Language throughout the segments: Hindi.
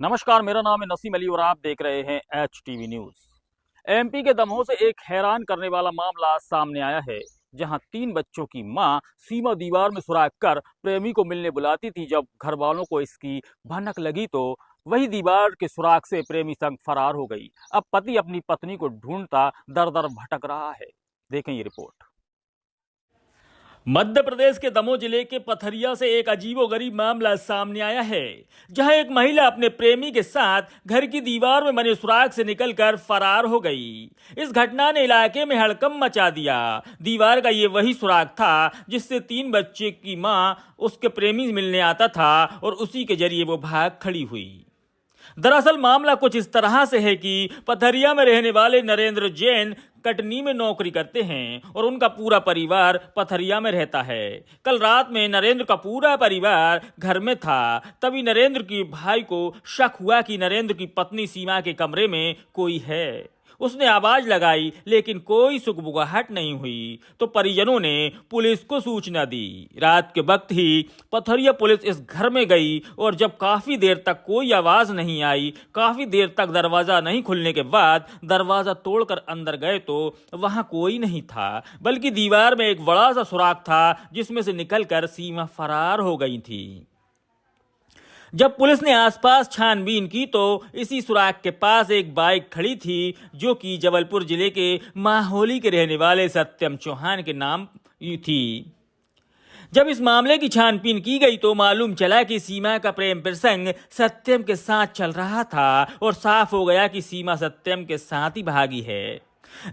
नमस्कार, मेरा नाम है नसीम अली और आप देख रहे हैं HTV न्यूज। एमपी के दमोह से एक हैरान करने वाला मामला सामने आया है, जहां 3 बच्चों की मां सीमा दीवार में सुराख कर प्रेमी को मिलने बुलाती थी। जब घर वालों को इसकी भनक लगी तो वही दीवार के सुराख से प्रेमी संग फरार हो गई। अब पति अपनी पत्नी को ढूंढता दर दर भटक रहा है। देखें ये रिपोर्ट। मध्य प्रदेश के दमोह जिले के पथरिया से एक अजीबोगरीब मामला सामने आया है, जहां एक महिला अपने प्रेमी के साथ घर की दीवार में बने सुराख से निकलकर फरार हो गई। इस घटना ने इलाके में हड़कंप मचा दिया। दीवार का ये वही सुराख था जिससे 3 बच्चे की मां उसके प्रेमी मिलने आता था और उसी के जरिए वो भाग खड़ी हुई। दरअसल मामला कुछ इस तरह से है कि पथरिया में रहने वाले नरेंद्र जैन कटनी में नौकरी करते हैं और उनका पूरा परिवार पथरिया में रहता है। कल रात में नरेंद्र का पूरा परिवार घर में था, तभी नरेंद्र के भाई को शक हुआ कि नरेंद्र की पत्नी सीमा के कमरे में कोई है। उसने आवाज लगाई लेकिन कोई सुगबुगाहट नहीं हुई, तो परिजनों ने पुलिस को सूचना दी। रात के वक्त ही पथरिया पुलिस इस घर में गई और जब काफी देर तक कोई आवाज नहीं आई, काफी देर तक दरवाजा नहीं खुलने के बाद दरवाजा तोड़कर अंदर गए तो वहां कोई नहीं था, बल्कि दीवार में एक बड़ा सा सुराख था जिसमें से निकलकर सीमा फरार हो गई थी। जब पुलिस ने आसपास छानबीन की तो इसी सुराख के पास एक बाइक खड़ी थी जो कि जबलपुर जिले के माहोली के रहने वाले सत्यम चौहान के नाम थी। जब इस मामले की छानबीन की गई तो मालूम चला कि सीमा का प्रेम प्रसंग सत्यम के साथ चल रहा था और साफ हो गया कि सीमा सत्यम के साथ ही भागी है।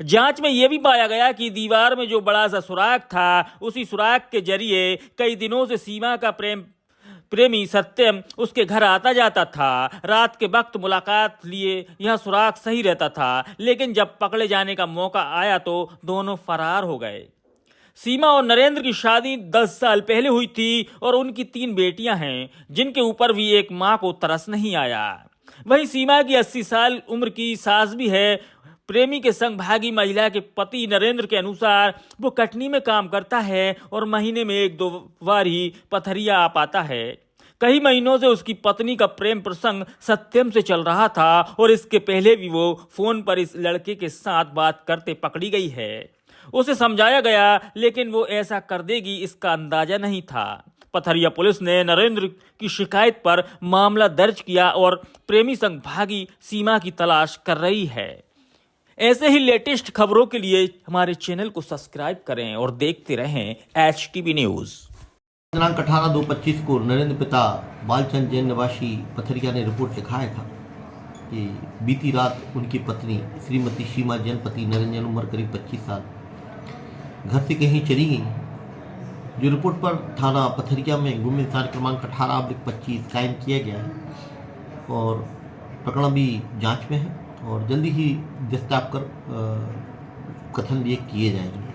जांच में यह भी पाया गया कि दीवार में जो बड़ा सा सुराख था, उसी सुराख के जरिए कई दिनों से सीमा का प्रेमी सत्यम उसके घर आता जाता था। रात के वक्त मुलाकात लिए यह सुराख सही रहता था, लेकिन जब पकड़े जाने का मौका आया तो दोनों फरार हो गए। सीमा और नरेंद्र की शादी 10 साल पहले हुई थी और उनकी 3 बेटियां हैं, जिनके ऊपर भी एक मां को तरस नहीं आया। वहीं सीमा की 80 साल उम्र की सास भी है। प्रेमी के संग भागी महिला के पति नरेंद्र के अनुसार वो कटनी में काम करता है और महीने में 1-2 बार ही पथरिया आ पाता है। कई महीनों से उसकी पत्नी का प्रेम प्रसंग सत्यम से चल रहा था और इसके पहले भी वो फोन पर इस लड़के के साथ बात करते पकड़ी गई है। उसे समझाया गया लेकिन वो ऐसा कर देगी इसका अंदाजा नहीं था। पथरिया पुलिस ने नरेंद्र की शिकायत पर मामला दर्ज किया और प्रेमी संग भागी सीमा की तलाश कर रही है। ऐसे ही लेटेस्ट खबरों के लिए हमारे चैनल को सब्सक्राइब करें और देखते रहें HTV न्यूज। दिनांक 18/2/25 को नरेंद्र पिता बालचंद जैन निवासी पथरिया ने रिपोर्ट लिखाया था कि बीती रात उनकी पत्नी श्रीमती सीमा जैन पति नरेंद्र जैन उम्र करीब 25 साल घर से कहीं चली गई, जो रिपोर्ट पर थाना पथरिया में गुम इंसान क्रमांक 18/25 कायम किया गया है और प्रकरण भी जांच में है और जल्दी ही गिरफ्तार कर कथन लिए किए जाएंगे।